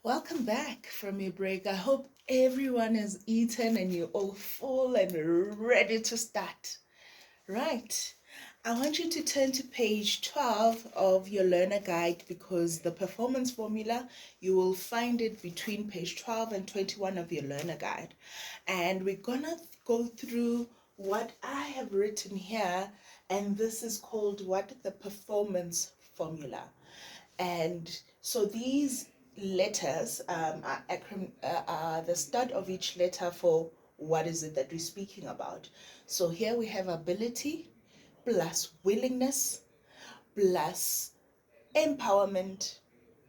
Welcome back from your break. I hope everyone has eaten and you're all full and ready to start. Right. I want you to turn to page 12 of your learner guide because the performance formula, you will find it between page 12 and 21 of your learner guide. And we're going to go through what I have written here, and this is called what the performance formula. And so these letters are the start of each letter for what is it that we're speaking about. So here we have ability plus willingness plus empowerment,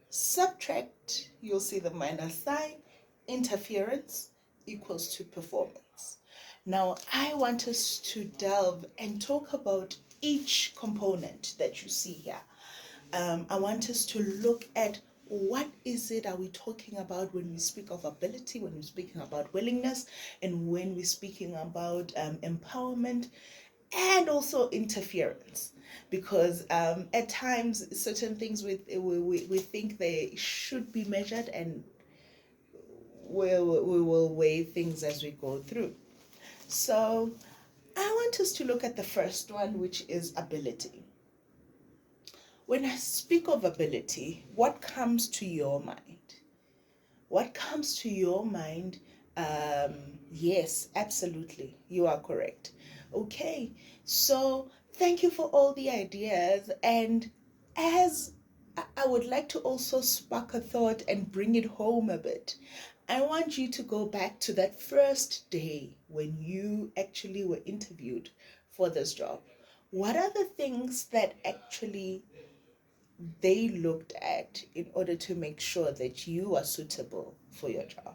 subtract, you'll see the minus sign, interference equals to performance. Now, I want us to delve and talk about each component that you see here. I want us to look at what is it are we talking about when we speak of ability, when we're speaking about willingness, and when we're speaking about empowerment and also interference, because at times certain things we think they should be measured, and we will weigh things as we go through. So I want us to look at the first one, which is ability. When I speak of ability, what comes to your mind? What comes to your mind? Yes, absolutely. You are correct. Okay, so thank you for all the ideas. And as I would like to also spark a thought and bring it home a bit, I want you to go back to that first day when you actually were interviewed for this job. What are the things that actually they looked at in order to make sure that you are suitable for your job?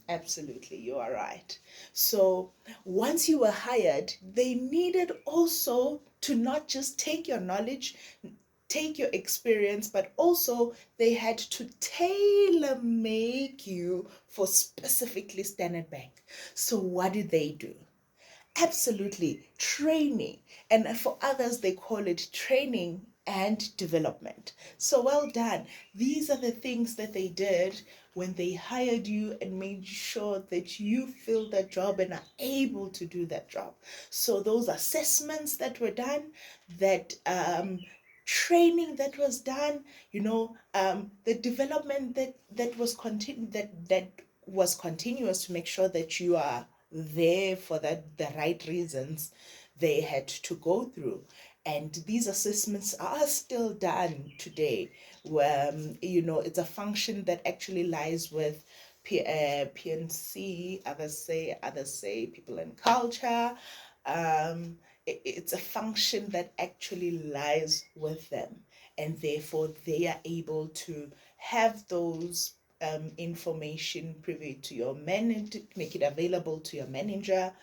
Absolutely, you are right. So once you were hired, they needed also to not just take your knowledge, take your experience, but also they had to tailor make you for specifically Standard Bank. So what did they do? Absolutely, training. And for others, they call it training and development. So well done. These are the things that they did when they hired you and made sure that you fill that job and are able to do that job. So those assessments that were done, that training that was done, the development that was continuous to make sure that you are there for the right reasons they had to go through. And these assessments are still done today. It's a function that actually lies with PNC, others say people and culture. It's a function that actually lies with them, and therefore they are able to have those information privy to your manager, make it available to your manager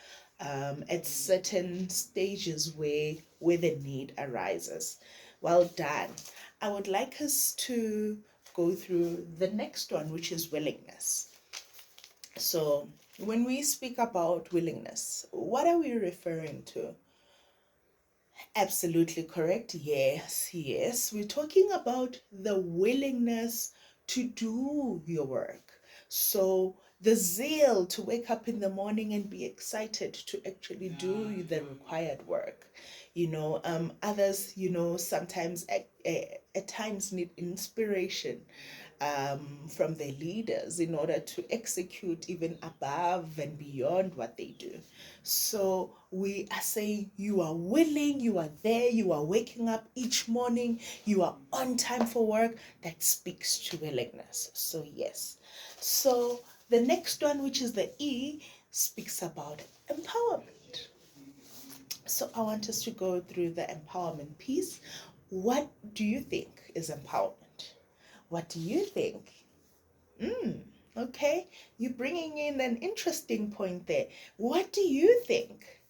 at certain stages where the need arises. Well done. I would like us to go through the next one, which is willingness. So when we speak about willingness, what are we referring to? Absolutely correct. Yes, yes. We're talking about the willingness to do your work. So the zeal to wake up in the morning and be excited to actually do the required work. Others, sometimes at times need inspiration from their leaders in order to execute even above and beyond what they do. So we are saying you are willing, you are there, you are waking up each morning, you are on time for work. That speaks to willingness. So, yes. So, the next one, which is the E, speaks about empowerment. So, I want us to go through the empowerment piece. What do you think is empowerment? What do you think? Okay, you're bringing in an interesting point there. What do you think?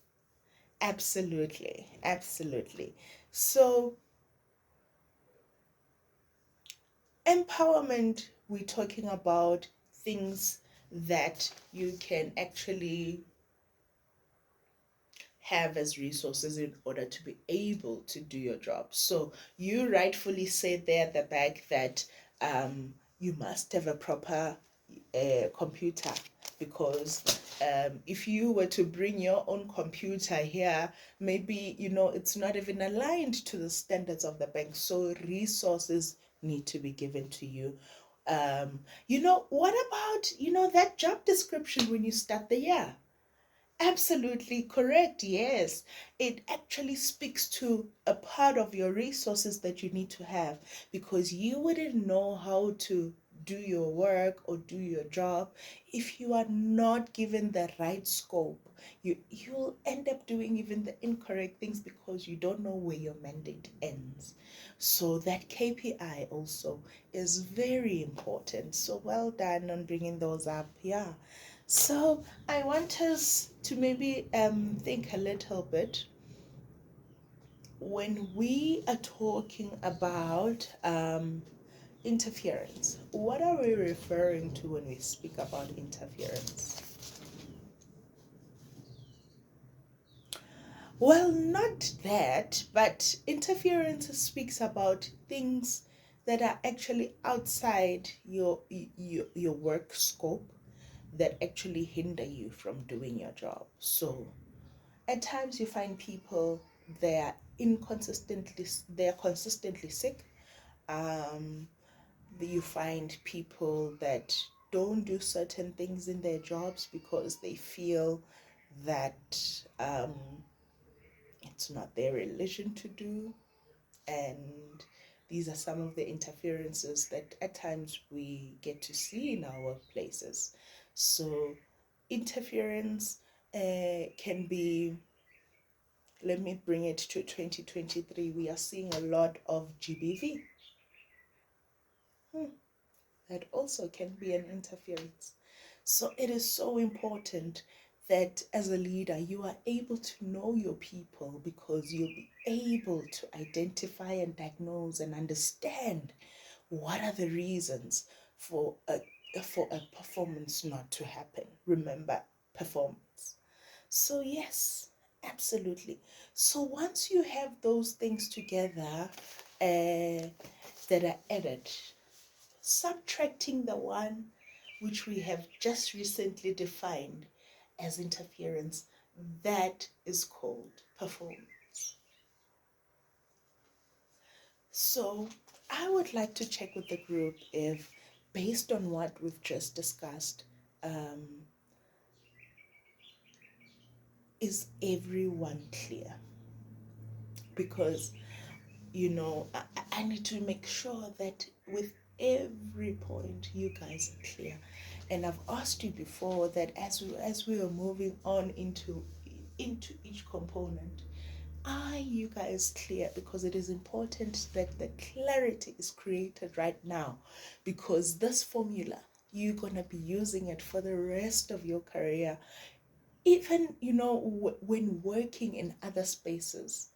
Absolutely, absolutely. So, empowerment, we're talking about things that you can actually have as resources in order to be able to do your job. So, you rightfully said there at the back that you must have a proper computer, because if you were to bring your own computer here, maybe it's not even aligned to the standards of the bank. So resources need to be given to you. What about that job description when you start the year? Absolutely correct. Yes, it actually speaks to a part of your resources that you need to have, because you wouldn't know how to do your work or do your job if you are not given the right scope. You'll end up doing even the incorrect things because you don't know where your mandate ends. So that KPI also is very important. So well done on bringing those up. Yeah. So I want us to maybe think a little bit when we are talking about interference. What are we referring to when we speak about interference? Well, not that, but interference speaks about things that are actually outside your work scope, that actually hinder you from doing your job. So at times you find people, they're consistently sick. um you find people that don't do certain things in their jobs because they feel that it's not their religion to do. And these are some of the interferences that at times we get to see in our workplaces. So interference can be, let me bring it to 2023. We are seeing a lot of GBV. That also can be an interference. So it is so important that as a leader, you are able to know your people, because you'll be able to identify and diagnose and understand what are the reasons for a performance not to happen. Remember, performance. So yes, absolutely. So once you have those things together that are added, subtracting the one which we have just recently defined as interference, that is called performance. So I would like to check with the group if, based on what we've just discussed, is everyone clear? Because I need to make sure that with every point you guys are clear. And I've asked you before that as we are moving on into each component, are you guys clear? Because it is important that the clarity is created right now, because this formula, you're going to be using it for the rest of your career. Even when working in other spaces,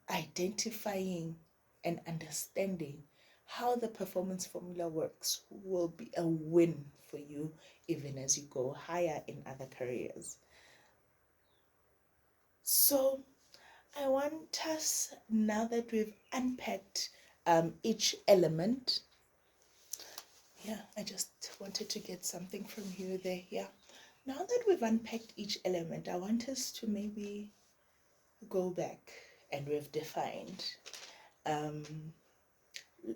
identifying and understanding how the performance formula works will be a win for you, even as you go higher in other careers. So I want us, now that we've unpacked each element, I just wanted to get something from you there. Now that we've unpacked each element, I want us to maybe go back, and we've defined,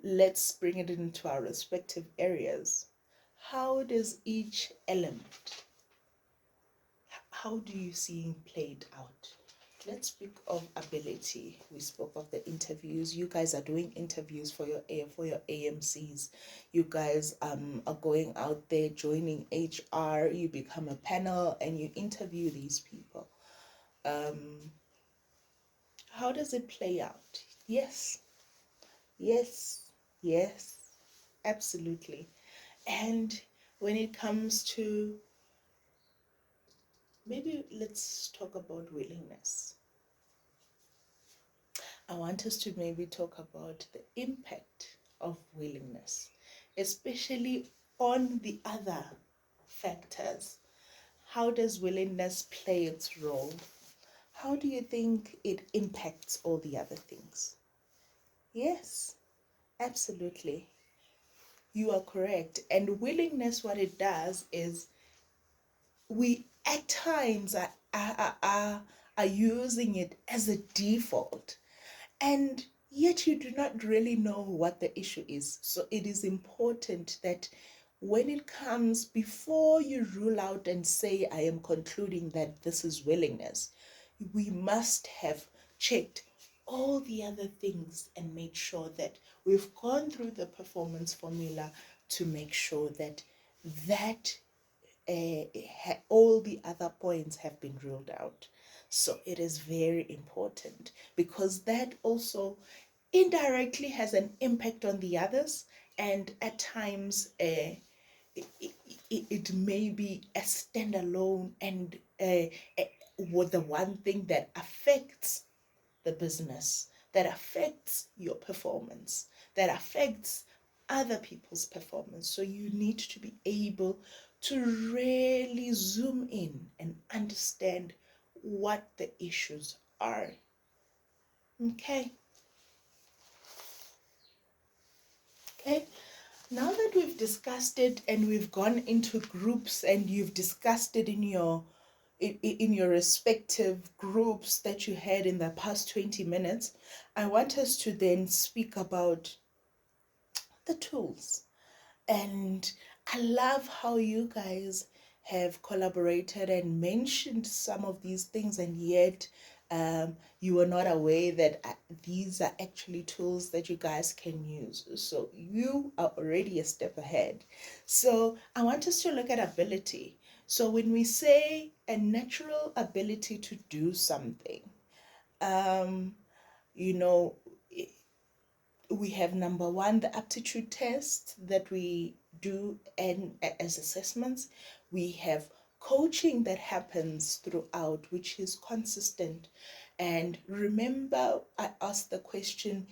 let's bring it into our respective areas. How does each element, how do you see it played out? Let's speak of ability. We spoke of the interviews. You guys are doing interviews for your AMCs. You guys are going out there, joining HR. You become a panel and you interview these people. How does it play out? Yes, absolutely. And when it comes to, maybe let's talk about willingness. I want us to maybe talk about the impact of willingness, especially on the other factors. How does willingness play its role? How do you think it impacts all the other things? Yes, absolutely. you are correct. And willingness, what it does is we at times are using it as a default, and yet you do not really know what the issue is. So it is important that when it comes, before you rule out and say, I am concluding that this is willingness, we must have checked all the other things and made sure that we've gone through the performance formula to make sure that that all the other points have been ruled out. So it is very important, because that also indirectly has an impact on the others, and at times it may be a standalone and with the one thing that affects the business, that affects your performance, that affects other people's performance. So you need to be able to really zoom in and understand what the issues are. Okay. Okay. Now that we've discussed it and we've gone into groups and you've discussed it in your respective groups that you had in the past 20 minutes, I want us to then speak about the tools. And I love how you guys have collaborated and mentioned some of these things, and yet you are not aware that these are actually tools that you guys can use. So you are already a step ahead. So I want us to look at ability. So when we say a natural ability to do something, um, you know, we have number one, the aptitude test that we do and as assessments. We have coaching that happens throughout, which is consistent. And remember, I asked the question,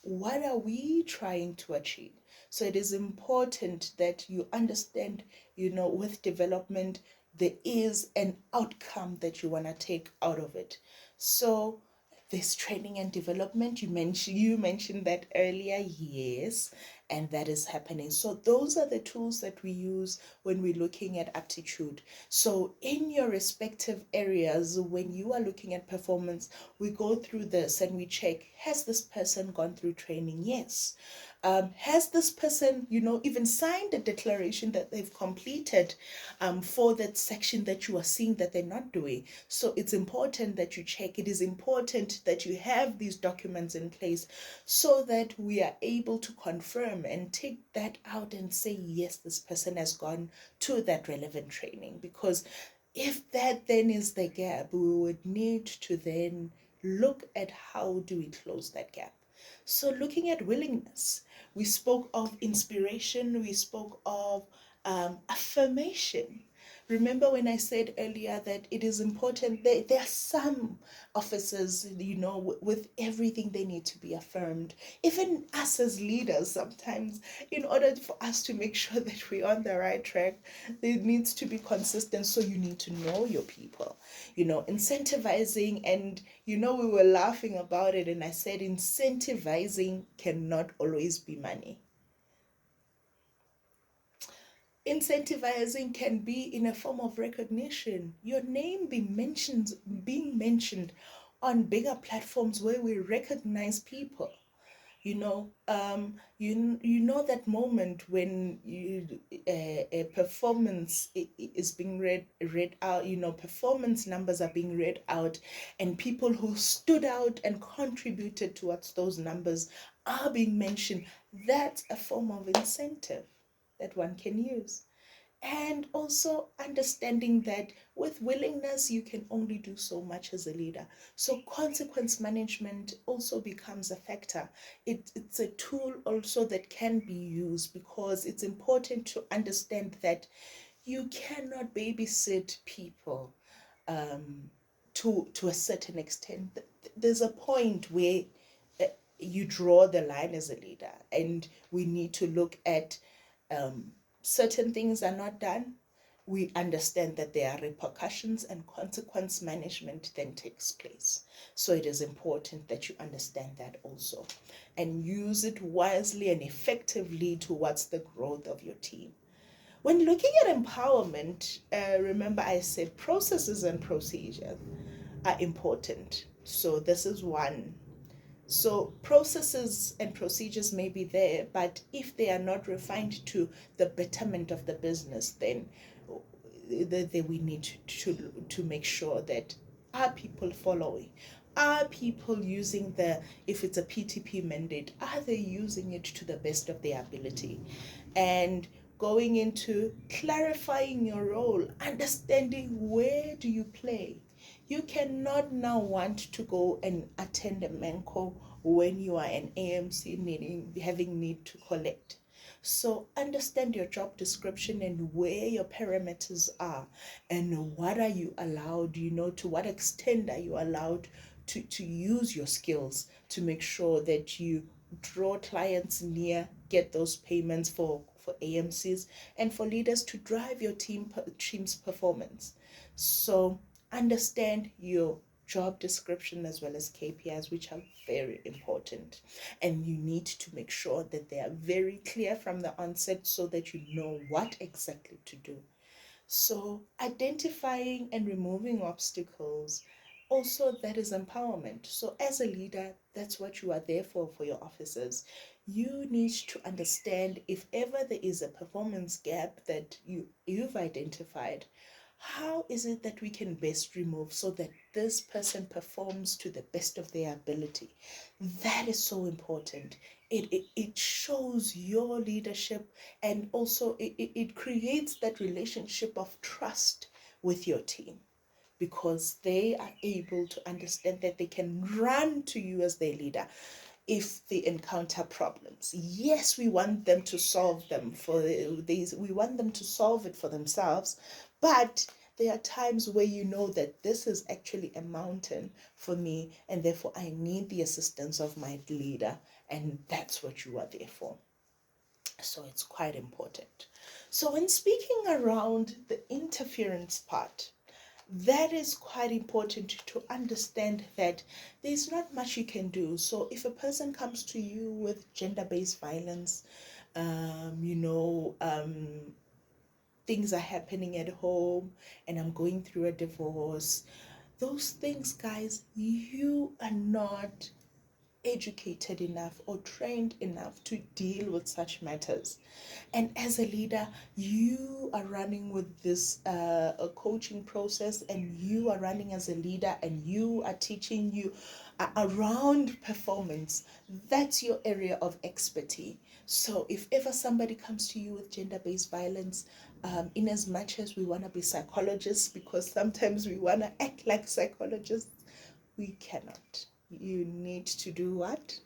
what are we trying to achieve? So it is important that you understand, with development, there is an outcome that you want to take out of it. So this training and development, you mentioned that earlier, yes, and that is happening. So those are the tools that we use when we're looking at aptitude. So in your respective areas, when you are looking at performance, we go through this and we check, has this person gone through training? Yes. Has this person, even signed a declaration that they've completed for that section that you are seeing that they're not doing? So it's important that you check. It is important that you have these documents in place so that we are able to confirm and take that out and say, yes, this person has gone to that relevant training. Because if that then is the gap, we would need to then look at how do we close that gap. So looking at willingness, we spoke of inspiration, we spoke of affirmation. Remember when I said earlier that it is important, there are some officers, with everything they need to be affirmed. Even us as leaders, sometimes, in order for us to make sure that we're on the right track, there needs to be consistent. So you need to know your people, incentivizing. And, we were laughing about it, and I said incentivizing cannot always be money. Incentivizing can be in a form of recognition, your name being mentioned on bigger platforms where we recognize people. You know that moment when a performance is being read out. Performance numbers are being read out, and people who stood out and contributed towards those numbers are being mentioned. That's a form of incentive that one can use. And also understanding that with willingness, you can only do so much as a leader. So consequence management also becomes a factor. It's a tool also that can be used, because it's important to understand that you cannot babysit people to a certain extent. There's a point where you draw the line as a leader, and we need to look at certain things are not done, we understand that there are repercussions and consequence management then takes place. So it is important that you understand that also and use it wisely and effectively towards the growth of your team. When looking at empowerment, remember I said processes and procedures are important. So this is one. So processes and procedures may be there, but if they are not refined to the betterment of the business, then we need to make sure that are people following, are people using the, if it's a PTP mandate, are they using it to the best of their ability? And going into clarifying your role, understanding where do you play. You cannot now want to go and attend a Menko when you are an AMC meeting, having need to collect. So understand your job description and where your parameters are and what are you allowed, to what extent are you allowed to use your skills to make sure that you draw clients near, get those payments for AMCs, and for leaders to drive your team's performance. So understand your job description as well as KPIs, which are very important. And you need to make sure that they are very clear from the onset so that you know what exactly to do. So identifying and removing obstacles, also that is empowerment. So as a leader, that's what you are there for your officers. You need to understand if ever there is a performance gap that you've identified, how is it that we can best remove so that this person performs to the best of their ability? That is so important. It shows your leadership, and also it creates that relationship of trust with your team, because they are able to understand that they can run to you as their leader if they encounter problems. Yes, we want them to solve them for these, we want them to solve it for themselves, but there are times where you know that this is actually a mountain for me, and therefore I need the assistance of my leader, and that's what you are there for. So it's quite important. So when speaking around the interference part, that is quite important to understand that there's not much you can do. So if a person comes to you with gender-based violence, things are happening at home and I'm going through a divorce, those things, guys, you are not educated enough or trained enough to deal with such matters. And as a leader, you are running with this a coaching process, and you are running as a leader, and you are teaching you around performance. That's your area of expertise. So if ever somebody comes to you with gender-based violence, in as much as we want to be psychologists, because sometimes we want to act like psychologists, we cannot. You need to do what?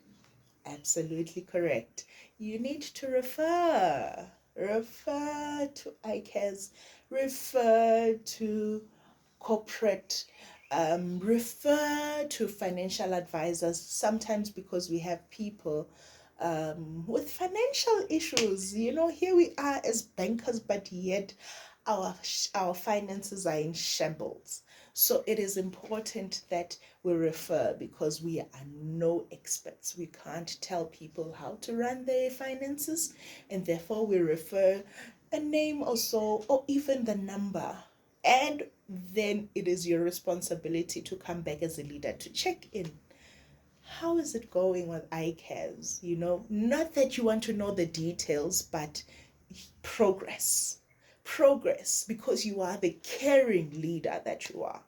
Absolutely correct. You need to refer to ICAS, refer to corporate, refer to financial advisors. Sometimes because we have people with financial issues. Here we are as bankers, but yet our finances are in shambles. So it is important that we refer, because we are no experts. We can't tell people how to run their finances, and therefore we refer a name or so, or even the number. And then it is your responsibility to come back as a leader to check in. How is it going with ICAS? Not that you want to know the details, but progress. Progress, because you are the caring leader that you are.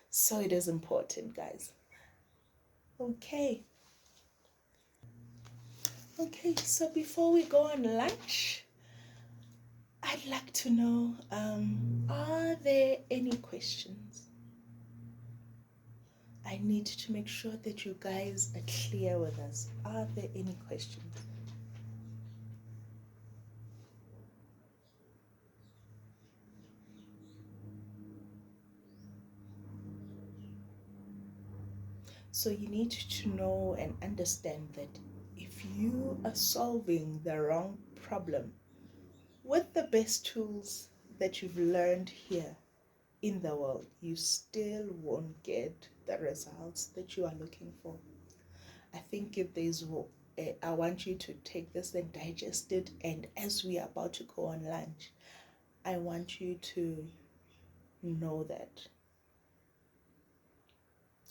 So it is important, guys. Okay. Okay, so before we go on lunch, I'd like to know, are there any questions? I need to make sure that you guys are clear with us. Are there any questions? So you need to know and understand that if you are solving the wrong problem with the best tools, that you've learned here in the world, you still won't get the results that you are looking for. I think if there's, I want you to take this and digest it. And as we are about to go on lunch, I want you to know that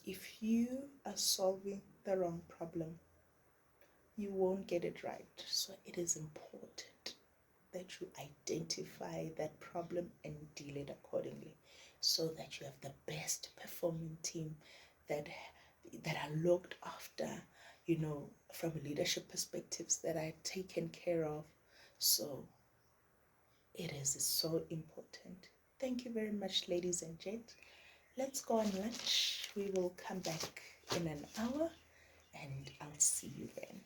if you are solving the wrong problem, you won't get it right. So it is important that you identify that problem and deal it accordingly, so that you have the best performing team that are looked after, from leadership perspectives, that are taken care of. So it is so important. Thank you very much, ladies and gents. Let's go on lunch. We will come back in an hour, and I'll see you then.